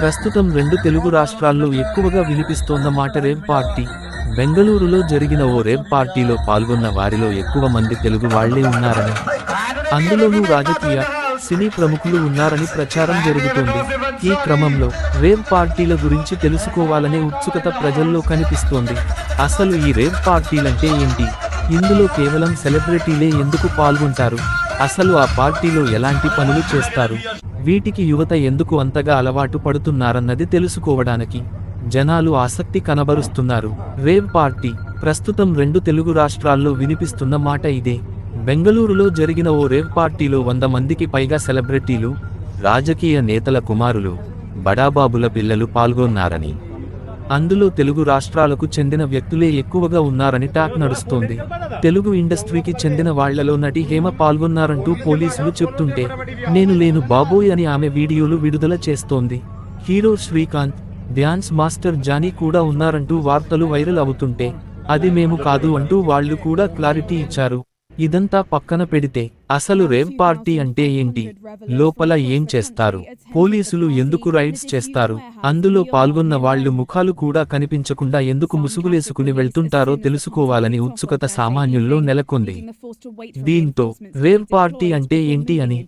ప్రస్తుతం రెండు తెలుగు రాష్ట్రాల్లో ఎక్కువగా వినిపిస్తోన్న మాట రేవ్ పార్టీ. బెంగళూరులో జరిగిన ఓ రేవ్ పార్టీలో పాల్గొన్న వారిలో ఎక్కువ మంది తెలుగు వాళ్లే ఉన్నారని, అందులోనూ రాజకీయ, సినీ ప్రముఖులు ఉన్నారని ప్రచారం జరుగుతోంది. ఈ క్రమంలో రేవ్ పార్టీల గురించి తెలుసుకోవాలనే ఉత్సుకత ప్రజల్లో కనిపిస్తోంది. అసలు ఈ రేవ్ పార్టీలంటే ఏంటి? ఇందులో కేవలం సెలబ్రిటీలే ఎందుకు పాల్గొంటారు? అసలు ఆ పార్టీలో ఎలాంటి పనులు చేస్తారు? వీటికి యువత ఎందుకు అంతగా అలవాటు పడుతున్నారన్నది తెలుసుకోవడానికి జనాలు ఆసక్తి కనబరుస్తున్నారు. రేవ్ పార్టీ ప్రస్తుతం రెండు తెలుగు రాష్ట్రాల్లో వినిపిస్తున్న మాట ఇదే. బెంగళూరులో జరిగిన ఓ రేవ్ పార్టీలో 100 మందికి పైగా సెలబ్రిటీలు, రాజకీయ నేతల కుమారులు, బడాబాబుల పిల్లలు పాల్గొన్నారని, అందులో తెలుగు రాష్ట్రాలకు చెందిన వ్యక్తులే ఎక్కువగా ఉన్నారని టాక్ నడుస్తోంది. తెలుగు ఇండస్ట్రీకి చెందిన వాళ్లలో నటి హేమ పాల్గొన్నారంటూ పోలీసులు చెప్తుంటే, నేను లేను బాబోయ్ అని ఆమె వీడియోలు విడుదల చేస్తోంది. Hero Srikanth, dance master Jani కూడా ఉన్నారంటూ వార్తలు వైరల్ అవుతుంటే, అది మేము కాదు అంటూ వాళ్లు కూడా క్లారిటీ ఇచ్చారు. ఇదంతా పక్కన పెడితే అసలు రేవ్ పార్టీ అంటే ఏంటి? లోపల ఏం చేస్తారు? పోలీసులు ఎందుకు రైడ్స్ చేస్తారు? అందులో పాల్గొన్న వాళ్లు ముఖాలు కూడా కనిపించకుండా ఎందుకు ముసుగులేసుకుని వెళ్తుంటారో తెలుసుకోవాలని ఉత్సుకత సామాన్యుల్లో నెలకొంది. దీంతో రేవ్ పార్టీ అంటే ఏంటి అని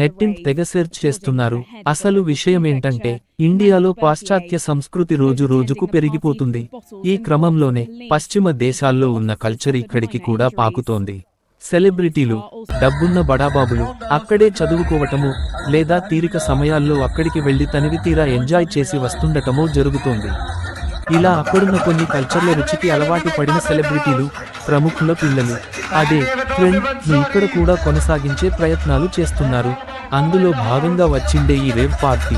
నెట్టింట్ తెగ సెర్చ్ చేస్తున్నారు. అసలు విషయమేంటంటే, ఇండియాలో పాశ్చాత్య సంస్కృతి రోజు రోజుకు పెరిగిపోతుంది. ఈ క్రమంలోనే పశ్చిమ దేశాల్లో ఉన్న కల్చర్ ఇక్కడికి కూడా పాకుతోంది. సెలబ్రిటీలు, డబ్బున్న బడాబాబులు అక్కడే చదువుకోవటమో లేదా తీరిక సమయాల్లో అక్కడికి వెళ్లి తనివి తీరా ఎంజాయ్ చేసి వస్తుండటమో జరుగుతోంది. ఇలా అక్కడున్న కొన్ని కల్చర్ల రుచికి అలవాటు పడిన సెలబ్రిటీలు, ప్రముఖుల పిల్లలు అదే ట్రెండ్ ని ఇక్కడ కూడా కొనసాగించే ప్రయత్నాలు చేస్తున్నారు. అందులో భాగంగా వచ్చిండే ఈ rave party.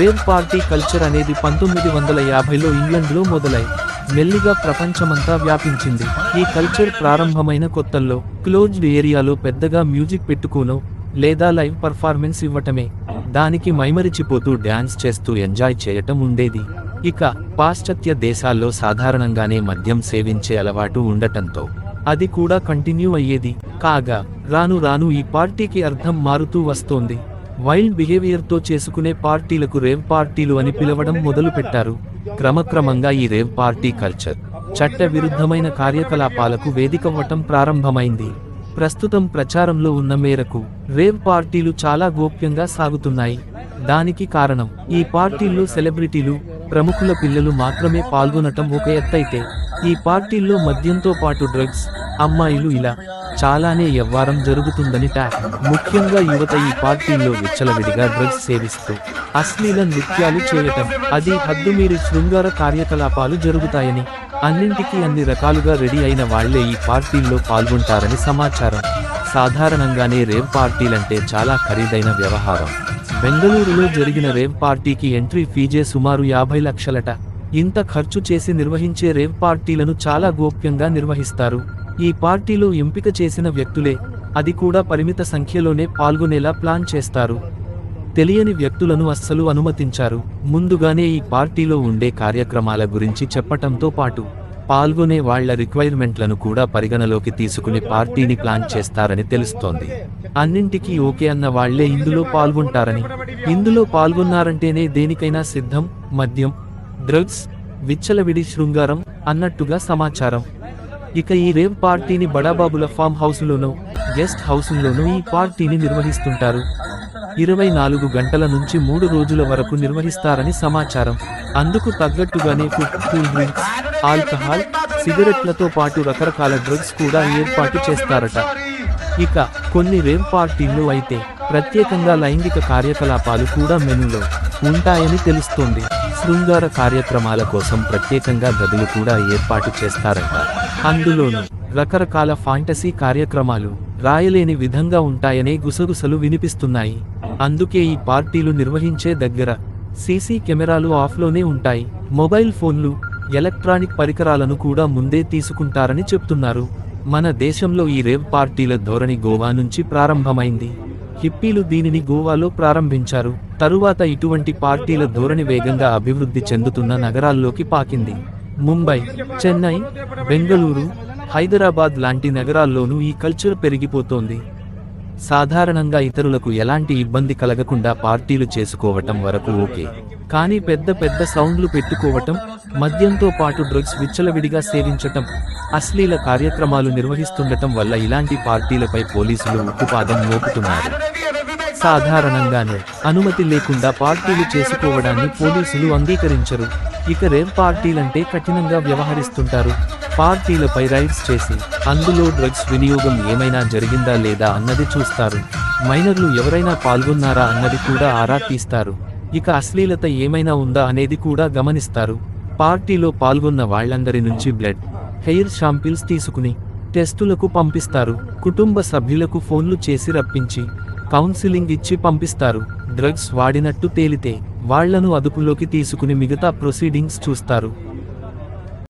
Rave party culture అనేది 1950లో ఇంగ్లండ్లో మొదలై మెల్లిగా ప్రపంచమంతా వ్యాపించింది. ఈ కల్చర్ ప్రారంభమైన కొత్తల్లో క్లోజ్డ్ ఏరియాలో పెద్దగా మ్యూజిక్ పెట్టుకోనో లేదా లైవ్ పర్ఫార్మెన్స్ ఇవ్వటమే, దానికి మైమరిచిపోతూ డ్యాన్స్ చేస్తూ ఎంజాయ్ చేయటం ఉండేది. ఇక పాశ్చాత్య దేశాల్లో సాధారణంగానే మద్యం సేవించే అలవాటు ఉండటంతో అది కూడా కంటిన్యూ అయ్యేది. కాగా రాను రాను ఈ పార్టీకి అర్థం మారుతూ వస్తోంది. వైల్డ్ బిహేవియర్తో చేసుకునే పార్టీలకు రేవ్ పార్టీలు అని పిలవడం మొదలుపెట్టారు. క్రమక్రమంగా ఈ రేవ్ పార్టీ కల్చర్ చట్ట విరుద్ధమైన కార్యకలాపాలకు వేదికవ్వటం ప్రారంభమైంది. ప్రస్తుతం ప్రచారంలో ఉన్న మేరకు రేవ్ పార్టీలు చాలా గోప్యంగా సాగుతున్నాయి. దానికి కారణం, ఈ పార్టీల్లో సెలబ్రిటీలు, ప్రముఖుల పిల్లలు మాత్రమే పాల్గొనటం ఒక ఎత్తైతే, ఈ పార్టీల్లో మద్యంతో పాటు డ్రగ్స్, అమ్మాయిలు ఇలా చాలానే యవ్వారం జరుగుతుందని టాక్. ముఖ్యంగా యువత ఈ పార్టీల్లో విచ్చలవిడిగా డ్రగ్స్ సేవిస్తూ అశ్లీల నృత్యాలు చేయటం, అది హద్దుమీరి శృంగార కార్యకలాపాలు జరుగుతాయని, అన్నింటికీ అన్ని రకాలుగా రెడీ అయిన వాళ్లే ఈ పార్టీల్లో పాల్గొంటారని సమాచారం. సాధారణంగానే రేవ్ పార్టీలంటే చాలా ఖరీదైన వ్యవహారం. బెంగళూరులో జరిగిన రేవ్ పార్టీకి ఎంట్రీ ఫీజే సుమారు 50 లక్షలట. ఇంత ఖర్చు చేసి నిర్వహించే రేవ్ పార్టీలను చాలా గోప్యంగా నిర్వహిస్తారు. ఈ పార్టీలో ఎంపిక చేసిన వ్యక్తులే, అది కూడా పరిమిత సంఖ్యలోనే పాల్గొనేలా ప్లాన్ చేస్తారు. తెలియని వ్యక్తులను అస్సలు అనుమతించారు. ముందుగానే ఈ పార్టీలో ఉండే కార్యక్రమాల గురించి చెప్పటంతో పాటు పాల్గొనే వాళ్ల రిక్వైర్మెంట్లను కూడా పరిగణలోకి తీసుకుని పార్టీని ప్లాన్ చేస్తారని తెలుస్తోంది. అన్నింటికీ ఓకే అన్న వాళ్లే ఇందులో పాల్గొంటారని, ఇందులో పాల్గొన్నారంటేనే దేనికైనా సిద్ధం, మద్యం, డ్రగ్స్, విచ్చలవిడి శృంగారం అన్నట్టుగా సమాచారం. ఇక ఈ రేవ్ పార్టీని బడాబాబుల ఫామ్ హౌసులోనో, గెస్ట్ హౌసుల్లోనూ ఈ పార్టీని నిర్వహిస్తుంటారు. 24 గంటల నుంచి 3 రోజుల వరకు నిర్వహిస్తారని సమాచారం. అందుకు తగ్గట్టుగానే ఫుడ్, కూల్ డ్రింక్స్, ఆల్కహాల్, సిగరెట్లతో పాటు రకరకాల డ్రగ్స్ కూడా ఏర్పాటు చేస్తారట. ఇక కొన్ని రేవ్ పార్టీల్లో అయితే ప్రత్యేకంగా లైంగిక కార్యకలాపాలు కూడా మెనూలో ఉంటాయని తెలుస్తోంది. శృంగార కార్యక్రమాల కోసం ప్రత్యేకంగా గదులు కూడా ఏర్పాటు చేస్తారట. అందులోనూ రకరకాల ఫాంటసీ కార్యక్రమాలు రాయలేని విధంగా ఉంటాయనే గుసగుసలు వినిపిస్తున్నాయి. అందుకే ఈ పార్టీలు నిర్వహించే దగ్గర సీసీ కెమెరాలు ఆఫ్లోనే ఉంటాయి. మొబైల్ ఫోన్లు, ఎలక్ట్రానిక్ పరికరాలను కూడా ముందే తీసుకుంటారని చెప్తున్నారు. మన దేశంలో ఈ రేవ్ పార్టీల ధోరణి గోవా నుంచి ప్రారంభమైంది. హిప్పీలు దీనిని గోవాలో ప్రారంభించారు. తరువాత ఇటువంటి పార్టీల ధోరణి వేగంగా అభివృద్ధి చెందుతున్న నగరాల్లోకి పాకింది. ముంబై, చెన్నై, బెంగళూరు, హైదరాబాద్ లాంటి నగరాల్లోనూ ఈ కల్చర్ పెరిగిపోతోంది. సాధారణంగా ఇతరులకు ఎలాంటి ఇబ్బంది కలగకుండా పార్టీలు చేసుకోవటం వరకు ఓకే. కానీ పెద్ద పెద్ద సౌండ్లు పెట్టుకోవటం, మద్యంతో పాటు డ్రగ్స్ విచ్చలవిడిగా సేవించటం, అశ్లీల కార్యక్రమాలు నిర్వహిస్తుండటం వల్ల ఇలాంటి పార్టీలపై పోలీసులు ఉక్కుపాదం మోపుతున్నారు. సాధారణంగానే అనుమతి లేకుండా పార్టీలు చేసుకోవడాన్ని పోలీసులు అంగీకరించరు. ఇక రేవ్ పార్టీలంటే కఠినంగా వ్యవహరిస్తుంటారు. పార్టీలపై రైడ్స్ చేసి అందులో డ్రగ్స్ వినియోగం ఏమైనా జరిగిందా లేదా అన్నది చూస్తారు. మైనర్లు ఎవరైనా పాల్గొన్నారా అన్నది కూడా ఆరా తీస్తారు. ఇక అశ్లీలత ఏమైనా ఉందా అనేది కూడా గమనిస్తారు. పార్టీలో పాల్గొన్న వాళ్ళందరి నుంచి బ్లడ్, హెయిర్ శాంపిల్స్ తీసుకుని టెస్టులకు పంపిస్తారు. కుటుంబ సభ్యులకు ఫోన్లు చేసి రప్పించి కౌన్సిలింగ్ ఇచ్చి పంపిస్తారు. డ్రగ్స్ వాడినట్టు తేలితే వాళ్లను అదుపులోకి తీసుకుని మిగతా ప్రొసీడింగ్స్ చూస్తారు.